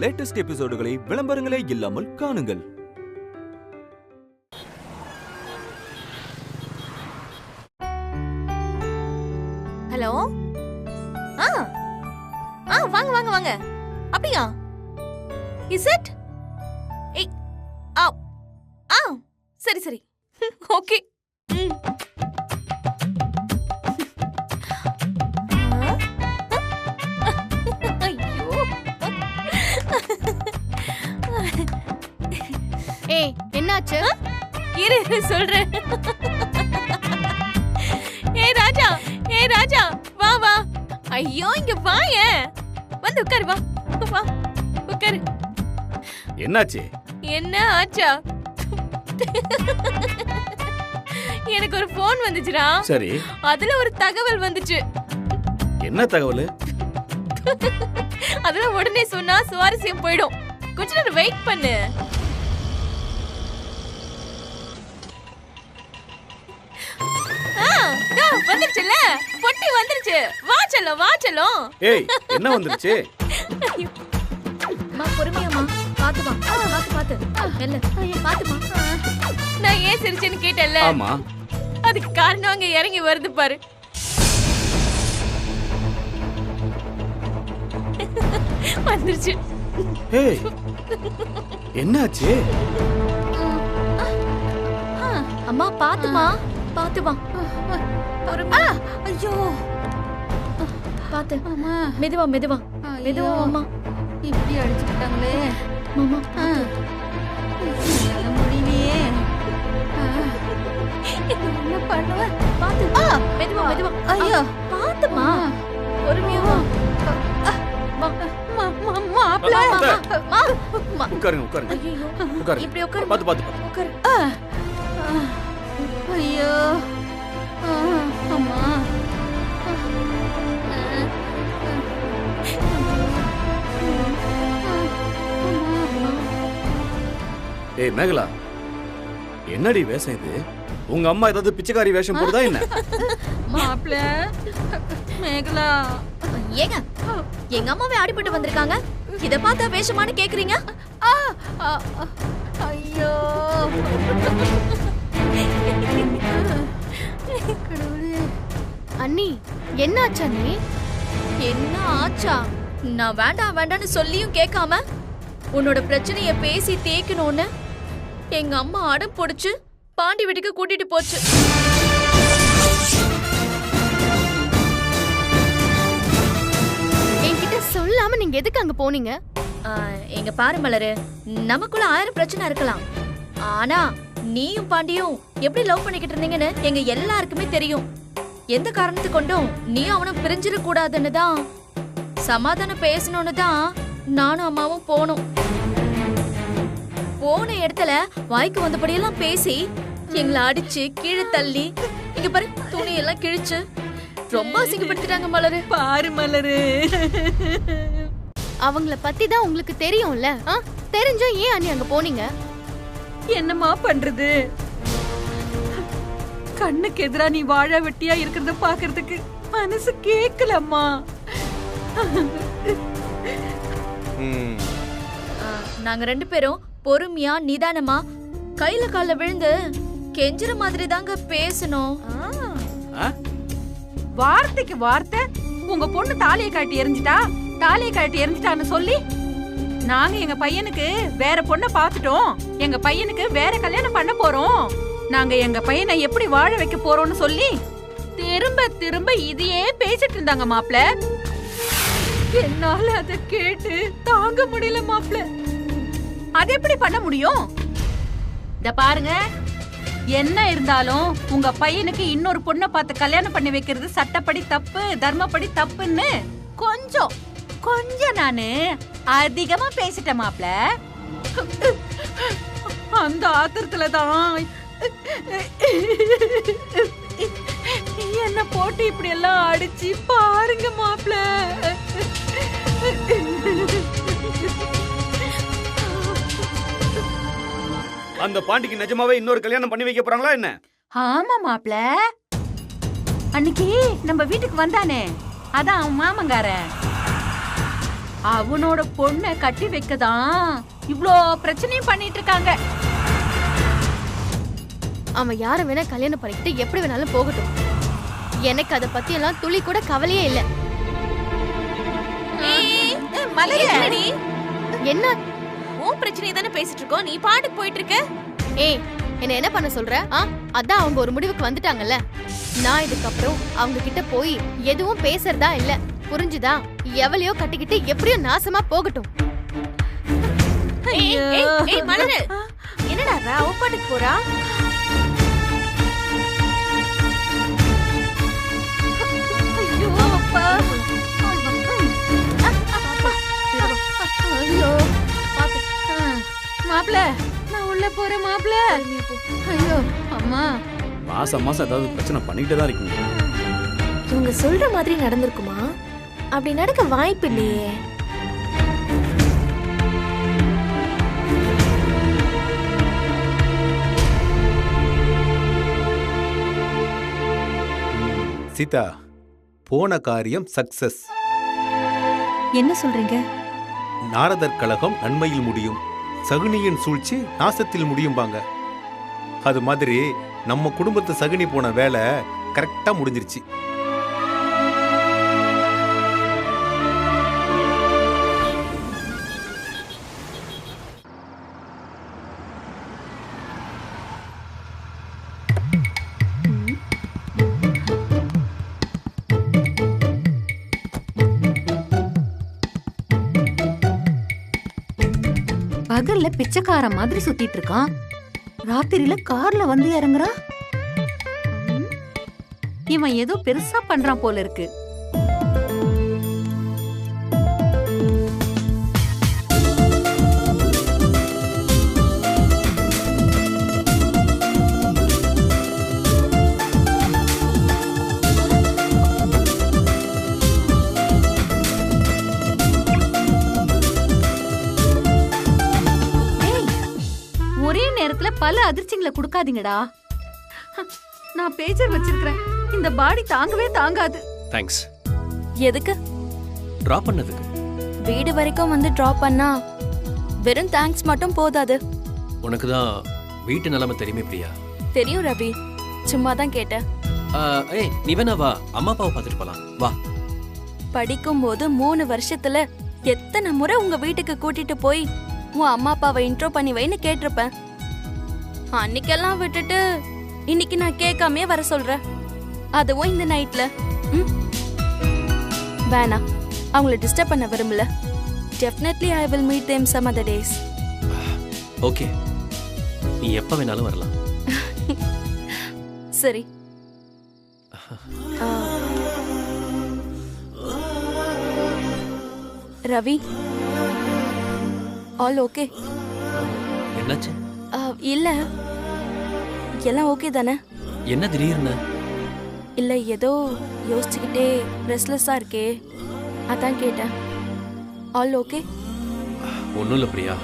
Latest எபிசோடுகளை விளம்பரங்களே இல்லாமல் காணுங்கள். Hello. வாங்க வாங்க வாங்க. அப்படியா? Is it? ஏய் சரி சரி. ஓகே. ஐயோ. ஏய் என்னாச்சு? இரு சொல்றேன். ஏய் ராஜா வா வா. ஐயோ இங்க வாயேன். வந்து உட்காரு வா. வா உட்காரு. என்னாச்சு? என்ன ஆச்சா? எனக்கு ஒரு போன் வந்துச்சுடா. சரி. அதுல ஒரு தகவல் வந்துச்சு. என்ன தகவல்? அதெல்லாம் உடனே சொன்னா சுவாரஸ்யம் போயிடும். கொஞ்ச நேரம் வெயிட் பண்ணு. வந்துருச்சுல, பொட்டி வந்துருச்சு. வா செல்லம். ஏய் என்ன வந்துருச்சு? மா பொறுமையாமா. பாத்து வா. பாத்து மெல்ல. பாத்துமா. நான் ஏன் சிரிச்சேன்னு கேட்டேல்ல? ஆமா. அதுக்கு காரணம் அங்க இறங்கி வருது பாரு. வந்துருச்சு. ஏய் என்னாச்சு? அம்மா பாத்துமா. பாத்து வா. ஐயோ பாத்து. மெதுவா மெதுவா மெதுவா அம்மா. இப்படி அடிச்சுட்டாங்களே மாமா. முடியலையே. என்ன பண்ணுவ? பாத்து. மெதுவா மெதுவா. ஐயோ பாத்துமா. பொறுமையா வா. உட்காருங்க. ஐயோ உட்காருங்க. இப்படி உட்காரு. பாத்து. உட்காரு. ஐயோ அம்மா. ஏய் மேகலா, என்னடி வேஷம் இது? உங்க அம்மா ஏதாவது பிச்சைக்காரி வேஷம் போடுதா என்ன? மாப்ள மேகலா. ஏங்க எங்க அம்மாவே அடிபட்டு வந்திருக்காங்க. இத பார்த்தா வேஷமானு கேக்குறீங்க? ஐயோ கடவுளே. அண்ணி என்ன ஆச்சு அண்ணி? என்ன ஆச்சா? நான் வேண்டான்னு சொல்லியும் கேட்காம உன்னோட பிரச்சனைய பேசி தேக்கணும்னு எங்க அம்மா அடம் பொடிச்சு பாண்டி வீட்டுக்கு கூட்டிட்டு போச்சு. என்கிட்ட சொல்லாம நீங்க எதுக்கு அங்க போனீங்க? எங்க பாரு மலரு, நமக்குள்ள 1000 பிரச்சனை இருக்கலாம். ஆனா நீயும் பாண்டியும் எப்படி லவ் பண்ணிக்கிட்டு இருந்தீங்கன்னு எங்க எல்லாருக்குமே தெரியும். எந்த காரணத்து கொண்டும் நீ அவனும் பிரிஞ்சிட கூடாதுன்னு தான் சமாதானம் பேசணும்னு தான் நானும் அம்மாவும் போனோம். போன இடத்துல வாய்க்கு வந்தபடியெல்லாம் பேசி எங்களை அடிச்சு கீழே தள்ளி இங்க பாரு துணியெல்லாம் கிழிச்சு ரொம்ப அசிங்கப்படுத்திட்டாங்க மலரு. பாரு மலரு, அவங்கள பத்தி தான் உங்களுக்கு தெரியும்ல. தெரிஞ்சும் ஏன் அண்ணி அங்க போனீங்க? என்னம்மா பண்றது? கண்ணுக்கு எதிரா நீ வாழ வெட்டியா இருக்கிறத பாக்குறதுக்கு மனசு கேக்கலம்மா. நாங்க 2 பேரும் பொறுமையா நிதானமா கையில கால விழுந்து கெஞ்சுற மாதிரி தாங்க பேசணும். வார்த்தைக்கு வார்த்தை உங்க பொண்ணு தாலியை காட்டி எரிஞ்சிட்டான்னு சொல்லி நாங்க எங்க பையனுக்கு வேற பொண்ணை பாத்துட்டோம். எங்க பையனுக்கு வேற கல்யாணம் பண்ண போறோம். நாங்க எங்க பையனை எப்படி வாழ வைக்க போறோம்னு சொல்லி திரும்ப இதையே பேசிட்டு இருந்தாங்க மாப்ள. என்னால அதை கேட்டு தாங்க முடியல மாப்ள. அது எப்படி பண்ண முடியும்? இத பாருங்க, என்ன இருந்தாலும் உங்க பையனுக்கு இன்னொரு பொண்ணை பார்த்து கல்யாணம் பண்ணி வைக்கிறது சட்டப்படி தப்பு, தர்மப்படி தப்புன்னு கொஞ்சம் நானு அதிகமா பேசிட்டேன் மாப்ள. அந்த ஆத்திரத்துலதான் என்ன போட்டு இப்படி எல்லாம் அடிச்சு பாருங்க மாப்ள. அந்த பாண்டிக்கு நிஜமாவே இன்னொரு கல்யாணம் பண்ணி வைக்க போறாங்களா என்ன? ஆமா மாப்ள, அன்னைக்கு நம்ம வீட்டுக்கு வந்தானே, அதான் அவன் மாமங்கார. அவனோட பொண்ணை கட்டி வைக்கதான் இவ்ளோ பிரச்சனையும் பண்ணிட்டு இருக்காங்க. அவன் யாரை வேணா கல்யாணம் பண்ணிக்கிட்டு எப்படி வேணாலும் போகட்டும். எனக்கு அத பத்தி எல்லாம் துளி கூட கவலையே இல்ல. மலரடி, என்ன உன் பிரச்சனையை தானே பேசிட்டு இருக்கோம், நீ பாட்டுக்கு போயிட்டு இருக்க. ஏய், என்ன என்ன பண்ண சொல்ற? அதான் அவங்க ஒரு முடிவுக்கு வந்துட்டாங்கல்ல. நான் இதுக்கப்புறம் அவங்க கிட்ட போய் எதுவும் பேசுறதா இல்ல, புரிஞ்சுதா? எவளையோ கட்டிக்கிட்டு எப்படியோ நாசமா போகட்டும். மலரு, என்னடா அவ பாட்டுக்கு போறா? ஐயோ அப்பா, ஐயோ மாப்ள, நான் உள்ள போறேன் மாப்ள. ஐயோ அம்மா, மாசம் மாசம் ஏதாவது பிரச்சனை பண்ணிக்கிட்டே தான் இருக்கீங்க. இவங்க சொல்ற மாதிரி நடந்திருக்குமா? அப்படி நடக்க வாய்ப்பு இல்லையே. சீதா, போன காரியம் சக்சஸ். என்ன சொல்றீங்க? நாரதர் கழகம் நன்மையில் முடியும், சகுனியின் சூழ்ச்சி நாசத்தில் முடியும்பாங்க. அது மாதிரி நம்ம குடும்பத்து சகுனி போன வேலை கரெக்டா முடிஞ்சிருச்சு. பகல்ல பிச்சைக்கார மாதிரி சுத்திட்டு இருக்கான், ராத்திரியில கார்ல வந்து இறங்குறான். இவன் ஏதோ பெருசா பண்றான் போல இருக்கு. ஒரே நேரத்துல பல அதிர்ச்சிகளை கொடுக்காதீங்கடா. நான் பேஜர் வச்சிருக்கிறேன், இந்த பாடி தாங்கவே தாங்காது. தேங்க்ஸ். எதுக்கு? டிராப் பண்ணதுக்கு. வீடு வரைக்கும் வந்து டிராப் பண்ணா வெறும் தேங்க்ஸ் மட்டும் போதாது. உனக்கு தான் வீட்டு நிலைமை தெரியுமே பிரியா. தெரியும் ரவி, சும்மா தான் கேட்டேன். ஏய், நீ வேணா வா, அம்மா அப்பாவை பார்த்துட்டு போலாம். வா. படிக்கும் போது 3 வருஷத்துல எத்தனை முறை உங்க வீட்டுக்கு கூட்டிட்டு போய் உன் அம்மா அப்பாவை இன்ட்ரோ பண்ணி வைன்னு கேட்டிருப்பேன். அன்னைக்கெல்லாம் விட்டுட்டு இன்னைக்கு நான் கேட்காமே வர சொல்றேன், அதுவும் இந்த நைட்ல. வேணாம், அவங்கள டிஸ்டர்ப் பண்ண விரும்பல. Definitely I will meet them some other days. Okay, நீ எப்ப வேணாலும் வரலாம். சரி. Ravi, all okay? என்னாச்சு? இல்ல, எல்லாம் ஓகே தானே? என்ன திடீர்னு? இல்ல, ஏதோ யோசிச்சுக்கிட்டே ரெஸ்ட்லெஸ்ஸா இருக்கே, அதான் கேட்டேன். All okay? ஒன்றும் இல்லை பிரியா,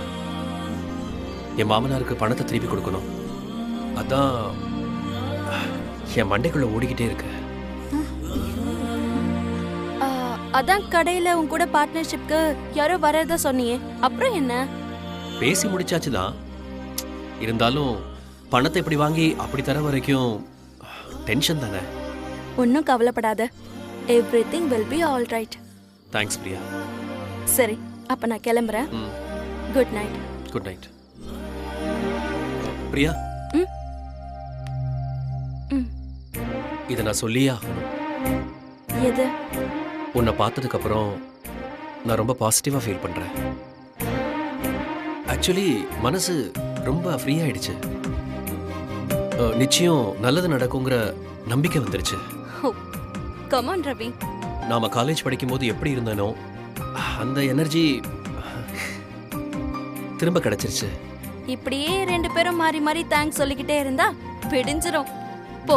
என் மாமனாருக்கு பணத்தை திருப்பி கொடுக்கணும். அதான் என் மண்டைக்குள்ள ஓடிக்கிட்டே இருக்கு. அதான் கடையில உன் கூட பார்ட்னர்ஷிப்க்கு யாரோ வரதா சொன்னியே, அப்புறம் என்ன? பேசி முடிச்சாச்சு தான். இருந்தாலும் பணத்தை இப்படி வாங்கி அப்படி தர வரைக்கும் டென்ஷன் தானே. ஒன்னும் கவலைப்படாத, everything will be all right. Thanks Priya. சரி, அப்ப நான் கிளம்புறேன். Good night. Good night Priya. இதை நான் சொல்லியா? எது? உன்னை பார்த்ததுக்கு அப்புறம் நான் ரொம்ப பாசிட்டிவா ஃபீல் பண்றேன். ஆக்சுவலி மனசு ரொம்ப ஃப்ரீ ஆயிடுச்சு. நிச்சயம் நல்லது நடக்குங்கிற நம்பிக்கை வந்துருச்சு. Come on Ravi. நாம காலேஜ் படிக்கும்போது எப்படி இருந்தனோ அந்த எனர்ஜி திரும்ப கிடைச்சிருச்சு. இப்படியே 2 பேரும் மாறி மாறி தேங்க்ஸ் சொல்லிக்கிட்டே இருந்தா விடிஞ்சிரும். போ,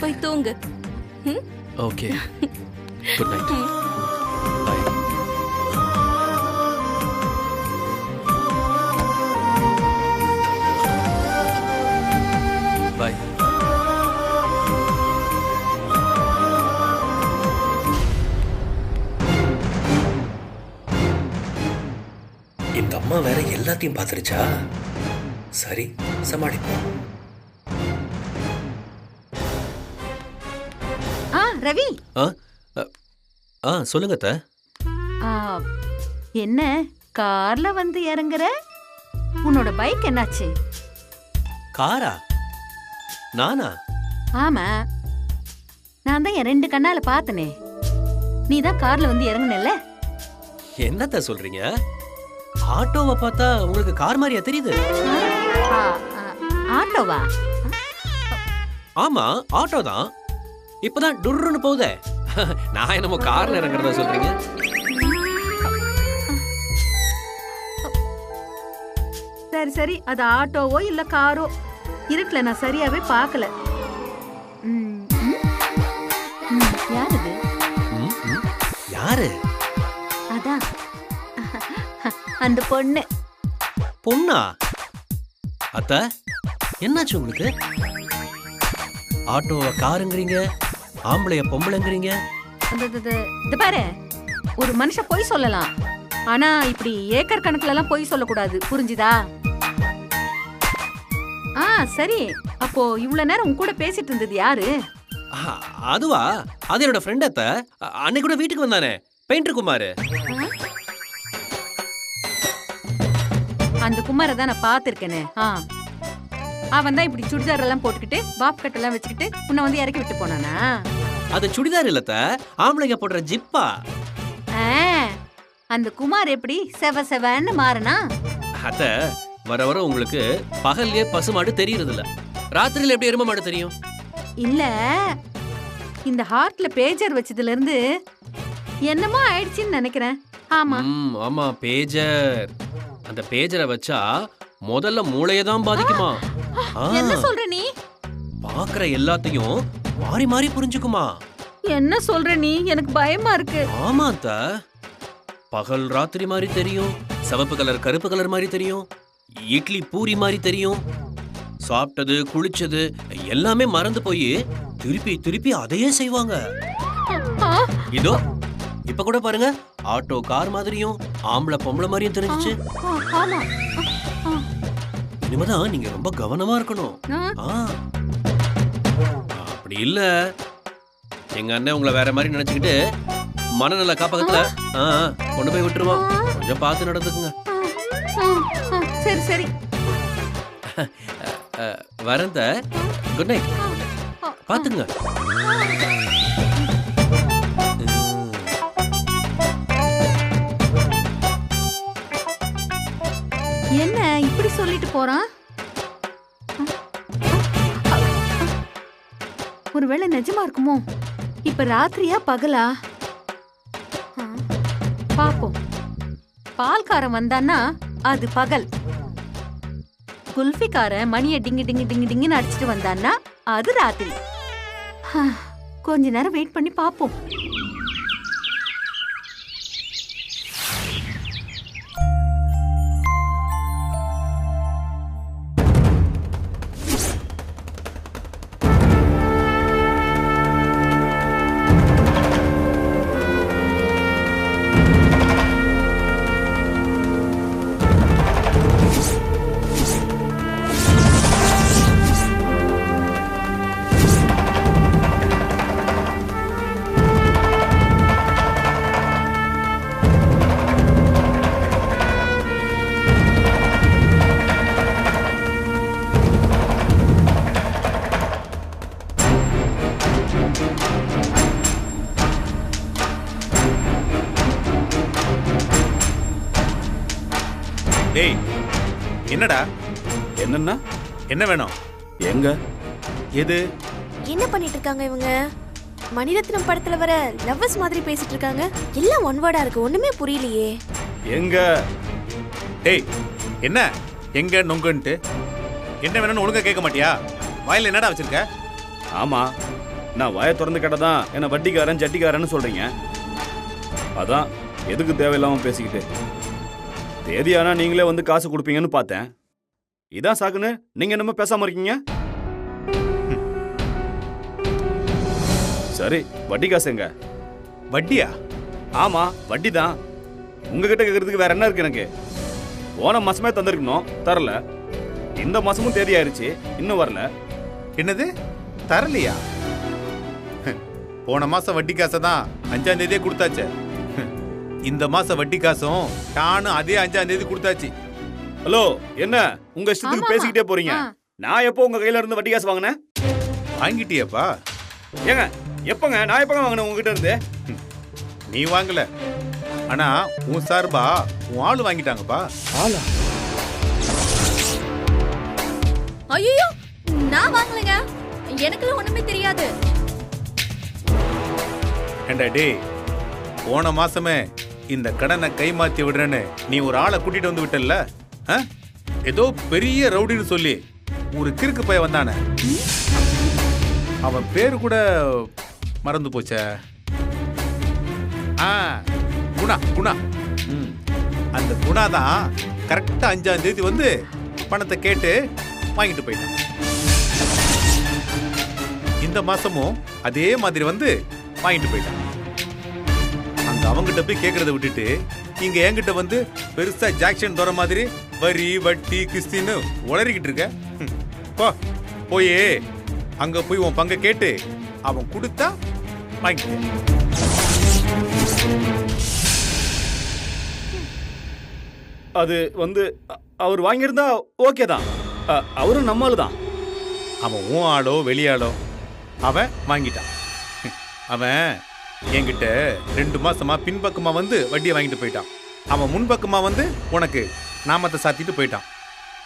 போய் தூங்கு. Okay, good night. Bye. Bye. இந்த அம்மா வேற எல்லாத்தையும் பார்த்துருச்சா? சரி, சமாளிப்போம். ரவி. சொல்லுங்க அத்தை. என்ன கார்ல வந்து இறங்குற? உன்னோட பைக் என்னாச்சு? காரா? நானா? ஆமா, நான் தான் என் 2 கண்ணால பார்த்தனே. நீ தான் கார்ல வந்து இறங்குனல்ல? என்னத்த சொல்றீங்க? ஆட்டோவை பார்த்தா உங்களுக்கு கார் மாதிரியா தெரியுது? ஆட்டோவா? ஆமா, ஆட்டோ தான். இப்பதான் டுர்ருன்னு போகுதே. நான் என்னமோ கார்ல இறங்குறதா சொல்றீங்க? சரி சரி, அது ஆட்டோவோ இல்ல காரோ இருக்குல்ல, நான் சரியாவே பார்க்கல. யாரு இது? யாரு? அதான் அந்த பொண்ணு. பொண்ணா? அத்த, என்னாச்சு உங்களுக்கு? ஆட்டோவை காருங்கிறீங்க, ஆம்பளைய பொம்பளைங்கிறீங்க. இது பாரு, ஒரு மனுஷன் பொய் சொல்லலாம், ஆனா இப்படி ஏக்கர் கணக்குல எல்லாம் பொய் சொல்லக்கூடாது, புரிஞ்சுதா? சரி, அப்போ இவ்வளவு நேரம் உன் கூட பேசிட்டு இருந்தது யாரு? அதுவா? அது என்னோட ஃப்ரெண்ட் அத்த. அன்னைக்கு கூட வீட்டுக்கு வந்தானே, பெயிண்டர் குமார். அந்த குமாரை தான் நான் பாத்திருக்கேனே. அவன் தான் இப்படி சுடிதார் எல்லாம் போட்டுக்கிட்டு பாப் கட் எல்லாம் வச்சுக்கிட்டு உன்னை வந்து இறக்கி விட்டு போனானா? அது சுடிதார் இல்லத்த, ஆம்பளைங்க போடுற ஜிப்பா. அந்த குமார் எப்படி செவ செவன்னு மாறினா? அத்த, வர வர உங்களுக்கு பகல்லே பசுமாடு தெரியறது இல்ல, ராத்திரியில எப்படி எரும மாடு தெரியும்? இல்ல, இந்த ஹார்ட்ல பேஜர் வச்சதுல இருந்து என்னமோ ஆயிடுச்சுன்னு நினைக்கிறேன். ஆமா ஆமா, பேஜர். அந்த பேஜரை வச்சா முதல்ல மூளையை தான் பாதிக்குமா? என்ன சொல்ற நீ? பாக்குற எல்லாத்தையும் மாறி மாறி புரிஞ்சுக்குமா? என்ன சொல்ற நீ? எனக்கு பயமா இருக்கு. ஆமா அத்த, பகல் ராத்திரி மாதிரி தெரியும், சிவப்பு கலர் கருப்பு கலர் மாதிரி தெரியும், இட்லி பூரி மாதிரி தெரியும், சாப்பிட்டது குளிச்சது எல்லாமே மறந்து போய் திருப்பி திருப்பி அதையே செய்வாங்க. இதோ இப்ப கூட பாருங்க, ஆட்டோ கார் மாதிரியும் ஆம்பளை பொம்பளை மாதிரியும் தெரிஞ்சிச்சு. இனிமேதான் நீங்க ரொம்ப கவனமா இருக்கணும். அப்படி இல்ல, எங்க அண்ணன் உங்களை வேற மாதிரி நினைச்சுக்கிட்டு மனநல காப்பகத்துல கொண்டு போய் விட்டுருவான். கொஞ்சம் பார்த்து நடந்துக்குங்க. சரி சரி, வரந்த. Good night. பாத்துங்க. என்ன இப்படி சொல்லிட்டு போறான்? ஒருவேளை நிஜமா இருக்குமோ? இப்ப ராத்திரியா பகலா? பாப்போம். பால்காரன் வந்தான்னா அது பகல், குல்ஃபிக்காரன் மணியை டிங்கு டிங்கு டிங்கு டிங்குன்னு அடிச்சுட்டு வந்தான்னா அது ராத்திரி. கொஞ்ச நேரம் வெயிட் பண்ணி பாப்போம். டேய், என்னடா? என்னன்னா என்ன வேணும்? எங்க? எது? என்ன பண்ணிட்டு இருக்காங்க இவங்க? மணிரத்னம் படத்துல வர லவ்வர்ஸ் மாதிரி பேசிட்டு இருக்காங்க. எல்லாம் ஒன் வேர்டா இருக்கு, ஒண்ணுமே புரியலையே. எங்க? டேய், என்ன எங்க நொங்குன்ட்டு? என்ன வேணும்னு ஒழுங்கா கேட்க மாட்டியா? வாயில என்னடா வச்சிருக்க? ஆமா, நான் வாயை திறந்து கேட்டதான் என்ன வட்டிக்காரன் ஜட்டிக்காரன்னு சொல்றீங்க. அதான் எதுக்கு தேவையில்லாம பேசிக்கிட்டு. தேதியானா நீங்களே வந்து காசு கொடுப்பீங்கன்னு பார்த்தேன். இதான் சாக்குன்னு நீங்க என்னமோ பேசாம இருக்கீங்க. சரி, வட்டி காசு எங்க? வட்டியா? ஆமா, வட்டி தான். உங்ககிட்ட கேட்கறதுக்கு வேற என்ன இருக்கு எனக்கு? போன மாசமே தந்திருக்கணும், தரல. இந்த மாசமும் தேதி ஆயிருச்சு, இன்னும் வரல. என்னது தரலையா? போன மாசம் வட்டி காசை தான் 5ஆம் தேதியே கொடுத்தாச்சே. இந்த மாசம் வட்டி காசும் நானும் அதே 5ஆம் தேதி கொடுத்தாச்சு. ஹலோ, என்ன உங்க இஷ்டத்துக்கு ஆமா, பேசிக்கிட்டே போறீங்க? ஆ. நான் எப்போ உங்க கையில இருந்து வட்டி காசு வாங்கினேன்? வாங்கிட்டியப்பா? ஏங்க எப்பங்க நான் எப்பங்க வாங்கினேன் உங்ககிட்ட இருந்து? நீ வாங்கல, ஆனா உன் சார்பா உன் ஆளு வாங்கிட்டாங்கப்பா. ஆளா? ஐயோ, நான் வாங்கலங்க. எனக்குலாம் ஒண்ணுமே தெரியாது. ஏண்டா டேய், போன மாசமே இந்த கடனை கைமாத்தி விடுறேன்னு நீ ஒரு ஆளை கூட்டிட்டு வந்து விட்டல்ல? ஏதோ பெரிய ரவுடின்னு சொல்லி ஒரு கிறுக்கு பையன் வந்தானே, அவன் பேரு கூட மறந்து போச்சே. குணா குணா. அந்த குணா தான் கரெக்டா 5ஆம் தேதி வந்து பணத்தை கேட்டு வாங்கிட்டு போயிட்டான். இந்த மாசமும் அதே மாதிரி வந்து வாங்கிட்டு போயிட்டான். அங்க அவங்கிட்ட போய் கேக்குறத விட்டுட்டு இங்க என்கிட்ட வந்து பெருசா ஜாக்சன் தோற மாதிரி வரி வட்டி கிஸ்தின்னு உளறிக்கிட்டு இருக்க. போய் அங்க போய் உன் பங்கை கேட்டு அவன் கொடுத்தா வாங்கிட்டு. அது வந்து அவர் வாங்கியிருந்தா ஓகே தான். அவரும் நம்மால தான். அவன் உன் ஆளோ வெளியாளோ, அவன் வாங்கிட்டான். அவன் என்கிட்ட 2 மாசமா பின்பக்கமா வந்து வட்டியை வாங்கிட்டு போயிட்டான். அவன் முன்பக்கமா வந்து உனக்கு நாமத்தை சாத்திட்டு போயிட்டான்.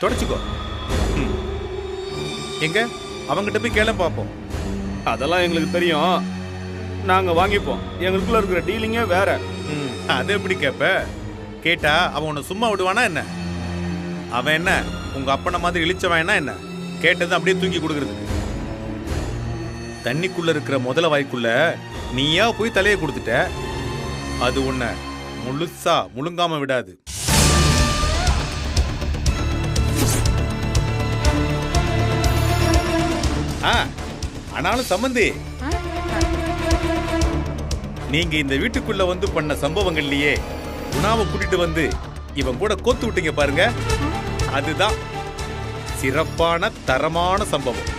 தொடச்சுக்கோ. எங்க அவங்கிட்ட போய் கேள பார்ப்போம். அதெல்லாம் எங்களுக்கு தெரியும், நாங்க வாங்கிப்போம். எங்களுக்குள்ள இருக்கிற டீலிங்கே வேற. அது எப்படி கேப்ப? கேட்டா அவன் உன்னை சும்மா விடுவானா என்ன? அவன் என்ன உங்க அப்பனை மாதிரி இழிச்சவன் என்ன? கேட்டது அப்படியே தூக்கி கொடுக்கறது. தண்ணிக்குள்ள இருக்கிற முதல வாய்க்குள்ள நீயா போய் தலையை கொடுத்துட்ட, அது உன்னை முழுசா முழுங்காம விடாது. ஆனாலும் சம்பந்தி, நீங்க இந்த வீட்டுக்குள்ள வந்து பண்ண சம்பவங்கள்லயே குணாவை கூட்டிட்டு வந்து இவன் கூட கோத்து விட்டீங்க பாருங்க, அதுதான் சிறப்பான தரமான சம்பவம்.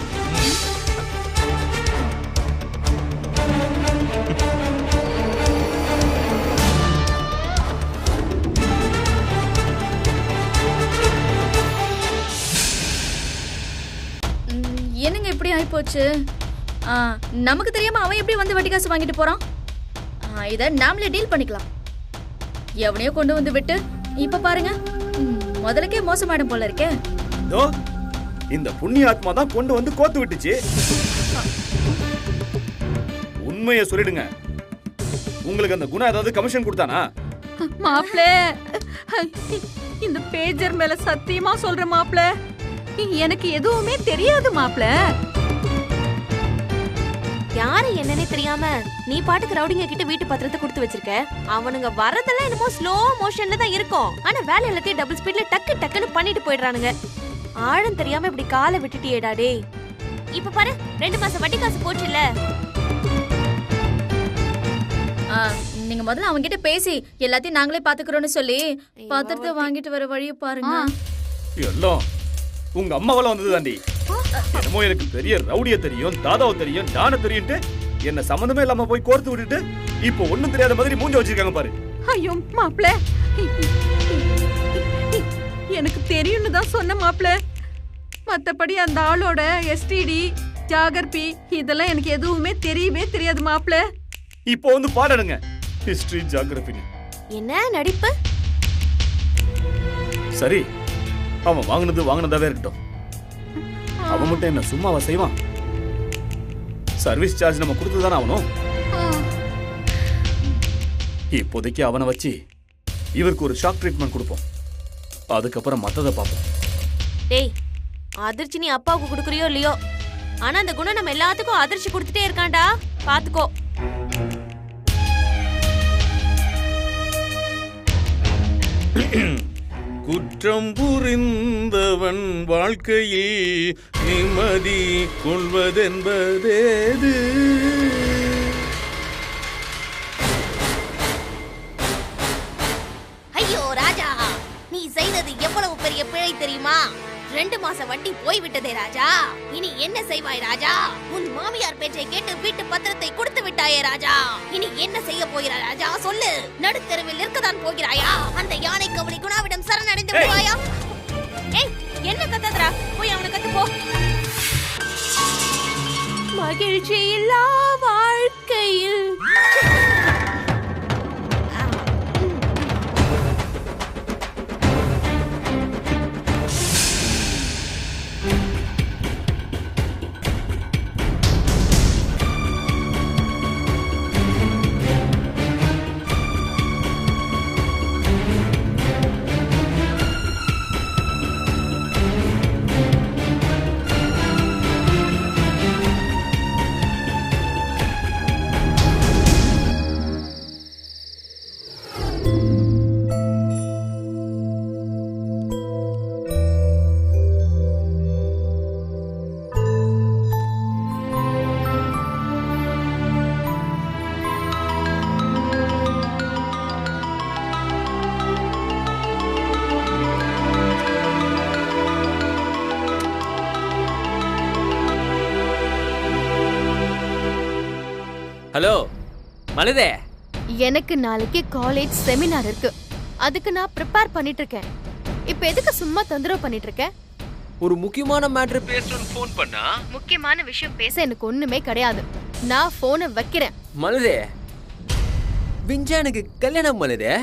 என்னங்க இப்படி ஆயிப்போச்சு? நமக்கு தெரியாம அவன் எப்படி வந்து வட்டி காசு வாங்கிட்டு போறான்? இத நாமளே டீல் பண்ணிக்கலாம். எவனையோ கொண்டு வந்து விட்டு இப்ப பாருங்க, முதலுக்கே மோசமாயிடும் போல இருக்கே. இந்த புண்ணிய ஆத்மா தான் கொண்டு வந்து கோத்து விட்டுச்சு. உண்மையை சொல்லிடுங்க, உங்களுக்கு அந்த குணா ஏதாவது கமிஷன் கொடுத்தானா? மாப்ள, இந்த பேஜர் மேல சத்தியமா சொல்ற மாப்ள, எனக்கு எதுவுமே தெரியாது மாப்ள. யாரு என்னன்னே தெரியாம நீ பாட்டுக்கு ரவுடிங்க கிட்ட வீட்டு பத்திரத்தை கொடுத்து வச்சிருக்க. அவனுங்க வரதெல்லாம் என்னமோ ஸ்லோ மோஷன்ல தான் இருக்கும், ஆனா வேலை எல்லாத்தையும் டபுள் ஸ்பீட்ல டக்கு டக்குன்னு பண்ணிட்டு போயிடுறானுங்க. ஆழம் தெரியாம இப்படி காலை விட்டுட்டியேடா டேய். இப்ப பாரு, 2 மாசம் வட்டி காசு போச்சுல்ல. நீங்க முதல்ல அவங்க கிட்ட பேசி எல்லாத்தையும் நாங்களே பாத்துக்கிறோம்னு சொல்லி பத்திரத்தை வாங்கிட்டு வர வழிய பாருங்க. எல்லாம் உங்க அம்மாவால வந்தது தாண்டி. என்னமோ எனக்கு பெரிய ரவுடிய தெரியும், தாதாவை தெரியும், டான தெரியும்ட்டு என்ன சம்பந்தமே இல்லாம போய் கோர்த்து விட்டுட்டு இப்போ ஒண்ணும் தெரியாத மாதிரி மூஞ்ச வச்சிருக்காங்க பாரு. ஐயோ மாப்ள, எனக்கு தெரியும்னு தான் சொன்ன மாப்ள. மத்தபடி அந்த ஆளோட எஸ்டிடி ஜாகர்பி இதெல்லாம் எனக்கு எதுவுமே தெரியவே தெரியாது மாப்ள. இப்போ வந்து பாடுங்க ஹிஸ்டரி ஜியோகிராஃபி. என்ன நடிப்பு? சரி, அவன் வாங்கினதாவே இருக்கட்டும். அவன் மட்டும் என்ன சும்மாவா செய்வான்? சர்வீஸ் சார்ஜ் நம்ம கொடுத்துதானே ஆகணும். இப்போதைக்கு அவனை வச்சு இவருக்கு ஒரு ஷாக் ட்ரீட்மெண்ட் கொடுப்போம். அதுக்கப்புறம் மத்தத பார்ப்போம். டேய், அதிர்ச்சி நீ அப்பாவுக்கு கொடுக்குறியோ இல்லையோ, ஆனா அந்த குணம் நம்ம எல்லாத்துக்கும் அதிர்ச்சி கொடுத்துட்டே இருக்கான்டா, பாத்துக்கோ. குற்றம் புரிந்தவன் வாழ்க்கையில் நிம்மதி கொள்வதென்பதேது? ஐயோ ராஜா, நீ செய்த செய்தது எவ்வளவு பெரிய பிழை தெரியுமா? 2 மாச வட்டி போய்விட்டதே ராஜா. இனி என்ன செய்வாய் ராஜா? உன் மாமியார் பேச்சை கேட்டு வீட்டு பத்திரத்தை கொடுத்து விட்டாயே ராஜா. இனி என்ன செய்ய போகிறாய் ராஜா? சொல்லு. நடுத்தெருவில் இருக்கதான் போகிறாயா? அந்த யானை கவலை குணாவிடம் சரணடைந்து விடுவாயா? ஏய், என்ன கத்தாதரா? போய் அவனை கத்து போ. மகிழ்ச்சி இல்லா வாழ்க்கையில் ஹலோ மலரே, எனக்கு நாளைக்கு காலேஜ் செமினார் இருக்கு. அதுக்கு நான் ப்ரிப்பேர் பண்ணிட்டு இருக்கேன். இப்ப எதுக்கு சும்மா தொந்தரவு பண்ணிட்டு இருக்க? ஒரு முக்கியமான மேட்டர் பேசணும்னு ஃபோன் பண்ணா. முக்கியமான விஷயம் பேச எனக்கு ஒண்ணுமே கிடையாது. நான் போனை வைக்கிறேன். மலரே, விஞ்சானுக்கு கல்யாணம் மலரே.